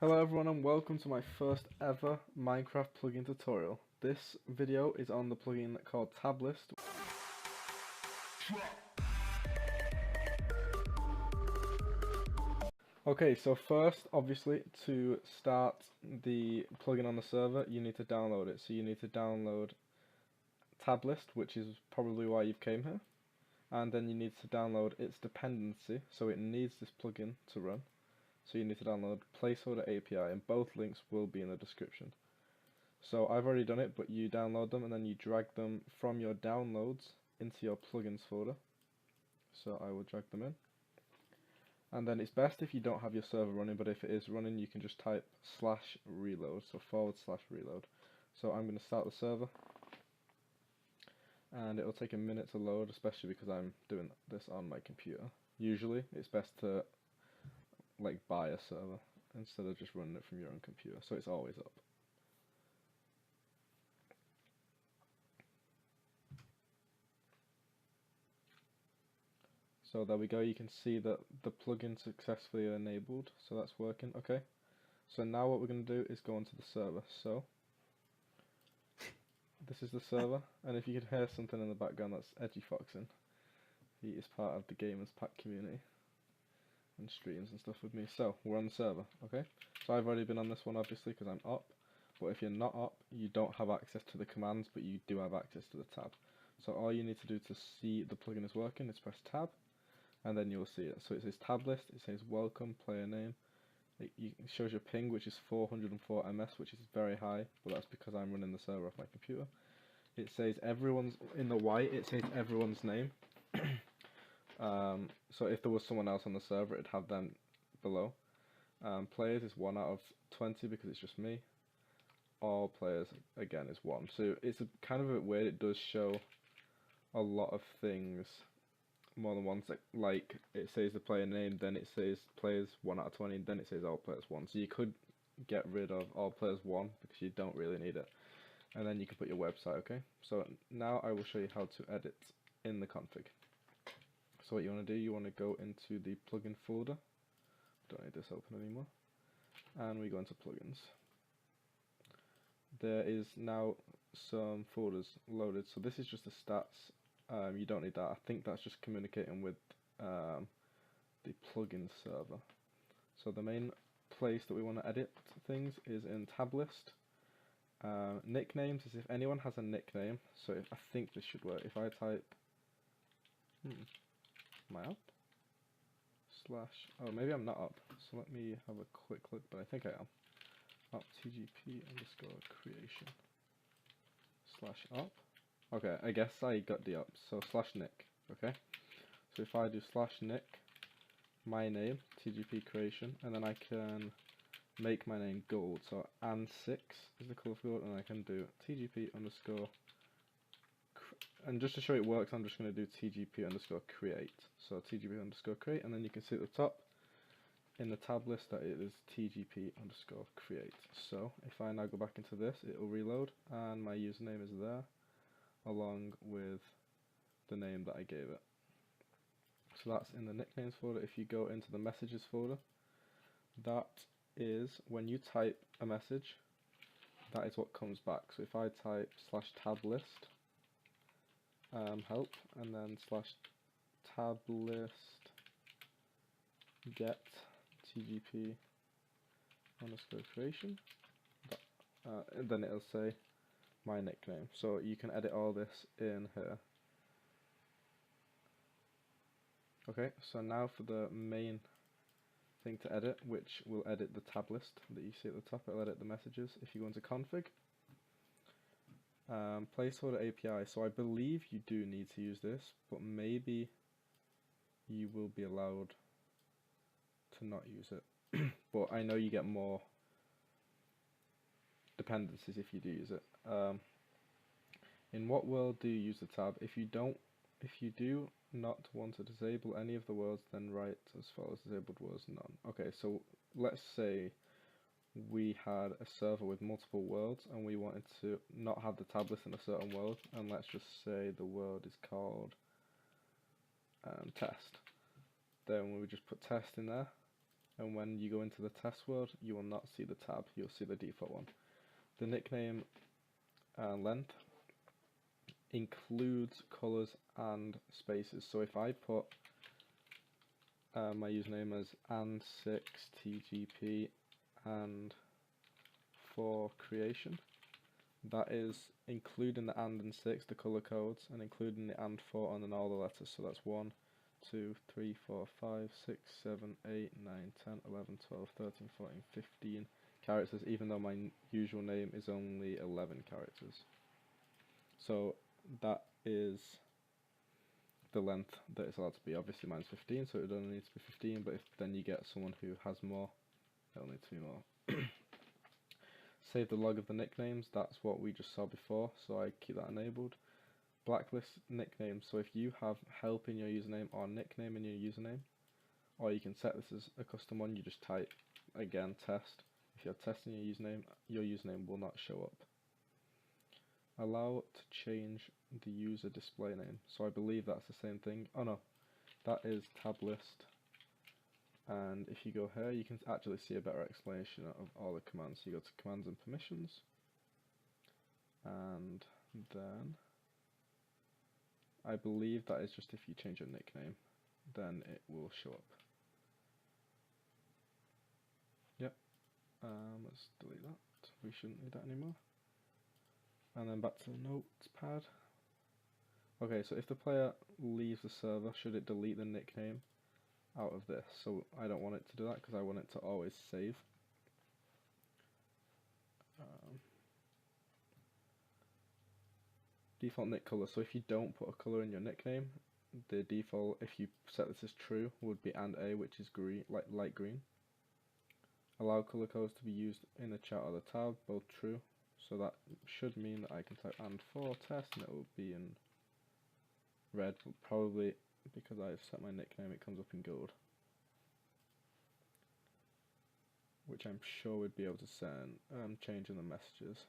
Hello everyone and welcome to my first ever Minecraft plugin tutorial. This video is on the plugin called TabList. Okay, so first, obviously, to start the plugin on the server, you need to download it. So you need to download TabList, which is probably why you've came here. And then you need to download its dependency, so it needs this plugin to run. So you need to download placeholder API, and both links will be in the description. So I've already done it, but you download them and then you drag them from your downloads into your plugins folder. So I will drag them in. And then it's best if you don't have your server running, but if it is running, you can just type /reload, so /reload. So I'm going to start the server, and it'll take a minute to load, especially because I'm doing this on my computer. Usually, it's best to buy a server instead of just running it from your own computer, so it's always up. So there we go, you can see that the plugin successfully enabled, so that's working. Okay, so now what we're going to do is go onto the server. So this is the server, and if you could hear something in the background, that's Edgy Foxing. He is part of the Gamers Pact community and streams and stuff with me. So we're on the server. Okay, so I've already been on this one obviously because I'm up, but if you're not up, you don't have access to the commands, but you do have access to the tab. So all you need to do to see the plugin is working is press tab, and then you'll see it. So it says tab list, it says welcome, player name, it shows your ping, which is 404 ms, which is very high, but that's because I'm running the server off my computer. It says everyone's, in the white it says everyone's name. So if there was someone else on the server, it'd have them below. Players is 1 out of 20 because it's just me. All players again is 1. So it's kind of a bit weird, it does show a lot of things, more than once, like it says the player name, then it says players 1 out of 20, then it says all players 1. So you could get rid of all players 1 because you don't really need it. And then you can put your website, okay? So now I will show you how to edit in the config. So what you want to do, you want to go into the plugin folder. Don't need this open anymore. And we go into plugins. There is now some folders loaded. So this is just the stats. You don't need that. I think that's just communicating with the plugin server. So the main place that we want to edit things is in tab list. Nicknames is if anyone has a nickname. So I think this should work. If I type am I up? Oh, maybe I'm not up. So let me have a quick look, but I think I am. Up TGP underscore creation /up. Okay, I guess I got the up. So /nick. Okay. So if I do /nick, my name, TGP creation, and then I can make my name gold. So and6 is the color for gold, and I can do TGP underscore. And just to show it works, I'm just going to do TGP underscore create. So TGP underscore create, and then you can see at the top in the tab list that it is TGP underscore create. So if I now go back into this, it will reload, and my username is there, along with the name that I gave it. So that's in the nicknames folder. If you go into the messages folder, that is when you type a message, that is what comes back. So if I type /tab list, help, and then /tab list get TGP underscore creation, and then it'll say my nickname. So you can edit all this in here. Okay, so now for the main thing to edit, which will edit the tab list that you see at the top. It'll edit the messages. If you go into config, placeholder API, so I believe you do need to use this, but maybe you will be allowed to not use it. But I know you get more dependencies if you do use it. In what world do you use the tab? If you do not want to disable any of the worlds, then write as follows: disabled worlds none. Okay, so let's say we had a server with multiple worlds and we wanted to not have the tab list in a certain world, and let's just say the world is called test. Then we would just put test in there, and when you go into the test world, you will not see the tab, you'll see the default one. The nickname length includes colors and spaces. So if I put my username as and6tgp and for creation, that is including the and 6, the color codes, and including the and 4 and then all the letters. So that's 1, 2, 3, 4, 5, 6, 7, 8, 9, 10, 11, 12, 13, 14, 15 characters, even though my usual name is only 11 characters. So that is the length that it's allowed to be. Obviously mine's 15, so it only needs to be 15, but if then you get someone who has more, it'll need to be more. Save the log of the nicknames, that's what we just saw before, so I keep that enabled. Blacklist nicknames, so if you have help in your username or nickname in your username, or you can set this as a custom one, you just type, again, test. If you're testing your username will not show up. Allow to change the user display name, so I believe that's the same thing. Oh no, that is tab list. And if you go here, you can actually see a better explanation of all the commands. So you go to commands and permissions, and then I believe that is just if you change your nickname, then it will show up. Yep. Let's delete that. We shouldn't need that anymore. And then back to the notepad. Okay, so if the player leaves the server, should it delete the nickname out of this? So I don't want it to do that because I want it to always save. Default nick color. So if you don't put a color in your nickname, the default, if you set this as true, would be and a, which is green, like light green. Allow color codes to be used in the chat or the tab, both true. So that should mean that I can type and for test and it will be in red, probably because I've set my nickname, it comes up in gold, which I'm sure we'd be able to send, change in the messages.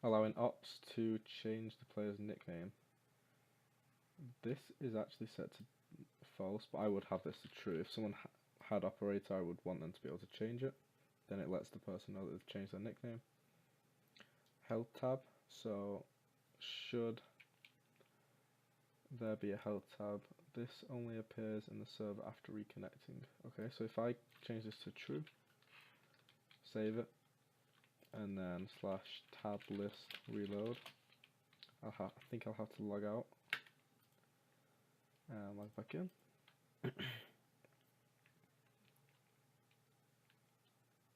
Allowing ops to change the player's nickname. This is actually set to false, but I would have this to true. If someone had operator, I would want them to be able to change it. Then it lets the person know that they've changed their nickname. Health tab, so should there be a health tab, this only appears in the server after reconnecting. Okay, so if I change this to true, save it, and then /tab list reload, I think I'll have to log out and log back in.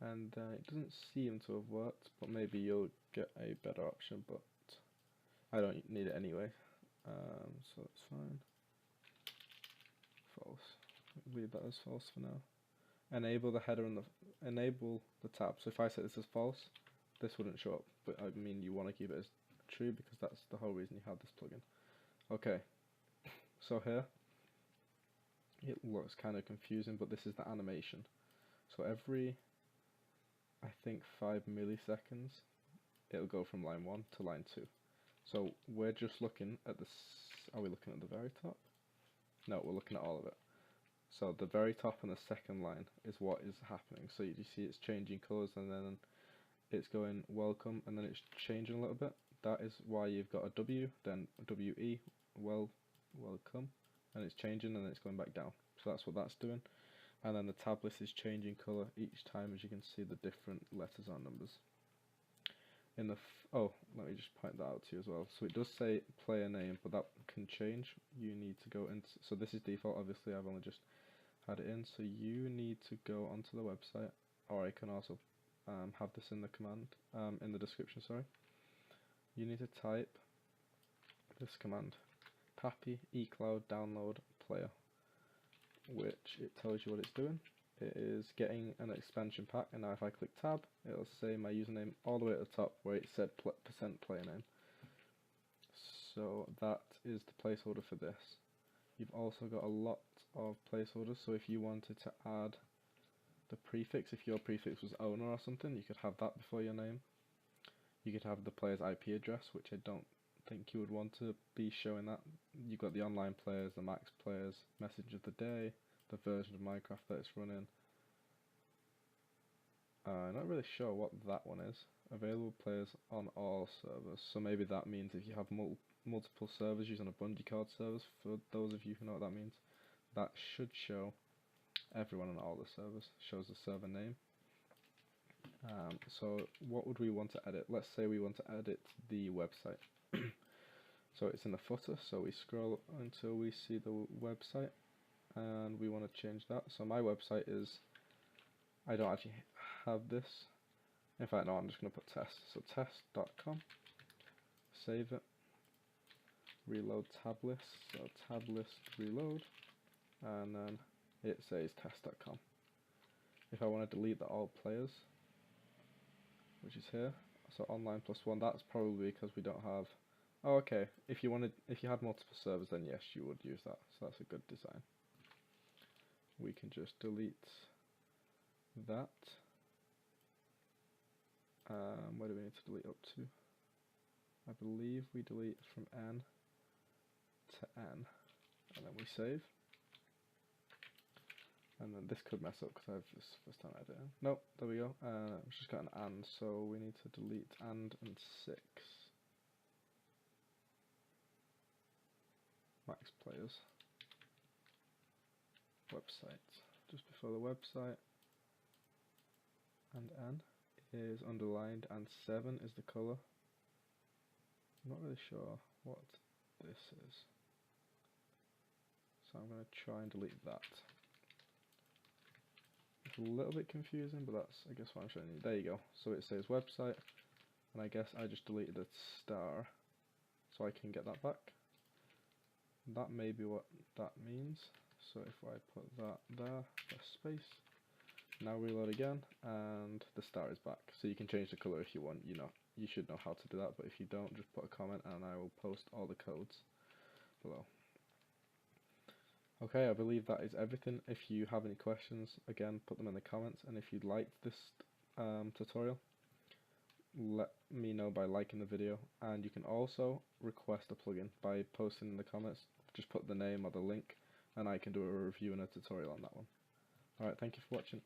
And it doesn't seem to have worked, but maybe you'll get a better option, but I don't need it anyway, so it's fine. False. Leave that as false for now. Enable the header and enable the tab. So if I set this as false, this wouldn't show up, but I mean you want to keep it as true because that's the whole reason you have this plugin. Okay, so here it looks kind of confusing, but this is the animation. So every, I think, 5 milliseconds, it'll go from line 1 to line 2. So we're just looking at this. Are we looking at the very top? No, we're looking at all of it. So the very top and the second line is what is happening. So you see it's changing colors, and then it's going welcome, and then it's changing a little bit. That is why you've got a W, then a WE, welcome, and it's changing, and then it's going back down. So that's what that's doing. And then the tab list is changing color each time, as you can see the different letters or numbers. In the oh, let me just point that out to you as well. So it does say player name, but that can change. You need to go into, so this is default, obviously I've only just had it in, so you need to go onto the website, or I can also have this in the command, in the description, sorry. You need to type this command, pappy ecloud download player, which it tells you what it's doing. It is getting an expansion pack, and now if I click tab, it'll say my username all the way at the top where it said % player name. So that is the placeholder for this. You've also got a lot of placeholders, so if you wanted to add the prefix, if your prefix was owner or something, you could have that before your name. You could have the player's IP address, which I don't think you would want to be showing that. You've got the online players, the max players, message of the day, the version of Minecraft that it's running. Not really sure what that one is. Available players on all servers. So maybe that means if you have multiple servers using a Bungie card servers, for those of you who know what that means, that should show everyone on all the servers. Shows the server name. So what would we want to edit? Let's say we want to edit the website. So it's in the footer, so we scroll until we see the website, and we want to change that. So my website is, I don't actually have this. In fact, no, I'm just going to put test. So test.com, save it, reload tab list, so tab list reload, and then it says test.com. If I want to delete the all players, which is here, so online +1, that's probably because we don't have. Oh, okay. If you had multiple servers, then yes, you would use that. So that's a good design. We can just delete that. Where do we need to delete up to? I believe we delete from N to N, and then we save. And then this could mess up because I have this first time editing. Nope, there we go. I've just got an and, so we need to delete and 6. Max players. Website. Just before the website. And N is underlined, and 7 is the colour. I'm not really sure what this is, so I'm going to try and delete that. It's a little bit confusing, but that's, I guess, what I'm showing you. There you go. So it says website, and I guess I just deleted a star, so I can get that back. That may be what that means. So if I put that there, press space, now reload again, and the star is back. So you can change the colour if you want. You should know how to do that, but if you don't, just put a comment and I will post all the codes below. Okay, I believe that is everything. If you have any questions, again, put them in the comments, and if you liked this tutorial, let me know by liking the video, and you can also request a plugin by posting in the comments. Just put the name or the link, and I can do a review and a tutorial on that one. Alright, thank you for watching.